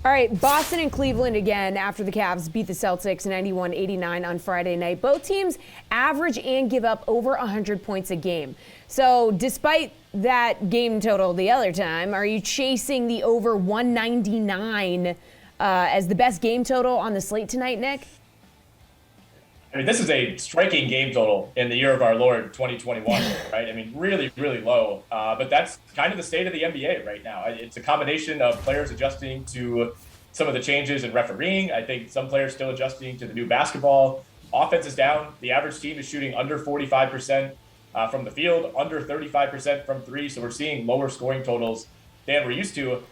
All right, Boston and Cleveland again after the Cavs beat the Celtics 91-89 on Friday night. Both teams average and give up over 100 points a game. So despite that game total the other time, are you chasing the over 199 as the best game total on the slate tonight, Nick? I mean, this is a striking game total in the year of our Lord 2021, right? I mean, really, really low. But that's kind of the state of the NBA right now. It's a combination of players adjusting to some of the changes in refereeing. I think some players still adjusting to the new basketball. Offense is down. The average team is shooting under 45% from the field, under 35% from three. So we're seeing lower scoring totals than we're used to.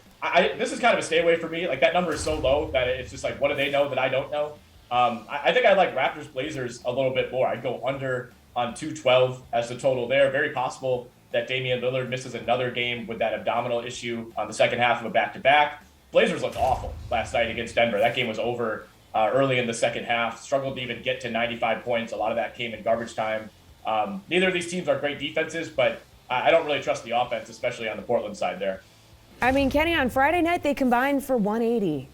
This is kind of a stay away for me. Like, that number is so low that it's just like, what do they know that I don't know? I think I like Raptors Blazers a little bit more. I'd go under on 212 as the total there. Very possible that Damian Lillard misses another game with that abdominal issue on the second half of a back-to-back. Blazers looked awful last night against Denver. That game was over early in the second half. Struggled to even get to 95 points. A lot of that came in garbage time. Neither of these teams are great defenses, but I don't really trust the offense, especially on the Portland side there. I mean, Kenny, on Friday night, they combined for 180.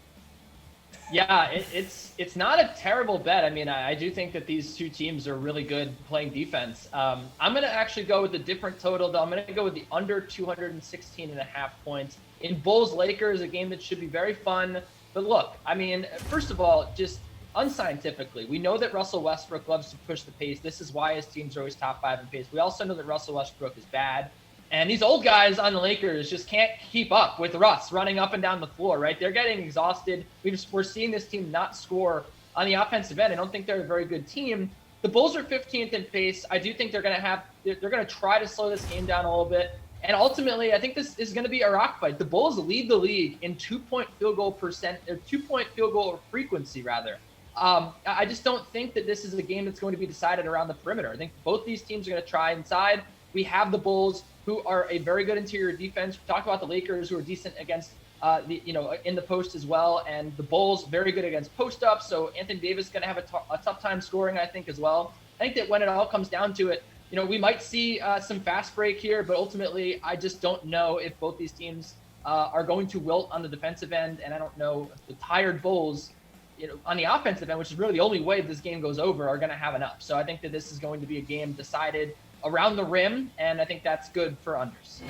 Yeah, it's not a terrible bet. I mean, I do think that these two teams are really good playing defense. I'm going to actually go with a different total, though. I'm going to go with the under 216.5 points. In Bulls-Lakers, a game that should be very fun. But look, I mean, first of all, just unscientifically, we know that Russell Westbrook loves to push the pace. This is why his teams are always top 5 in pace. We also know that Russell Westbrook is bad. And these old guys on the Lakers just can't keep up with Russ running up and down the floor, right? They're getting exhausted. We're seeing this team not score on the offensive end. I don't think they're a very good team. The Bulls are 15th in pace. I do think they're going to try to slow this game down a little bit. And ultimately, I think this is going to be a rock fight. The Bulls lead the league in 2-point field goal frequency, rather. I just don't think that this is a game that's going to be decided around the perimeter. I think both these teams are going to try inside. We have the Bulls, who are a very good interior defense. We talked about the Lakers, who are decent against in the post as well, and the Bulls very good against post up. So Anthony Davis is going to have a tough time scoring, I think, as well. I think that when it all comes down to it, we might see some fast break here, but ultimately, I just don't know if both these teams are going to wilt on the defensive end, and I don't know if the tired Bulls, on the offensive end, which is really the only way this game goes over, are going to have enough. So I think that this is going to be a game decided around the rim, and I think that's good for unders.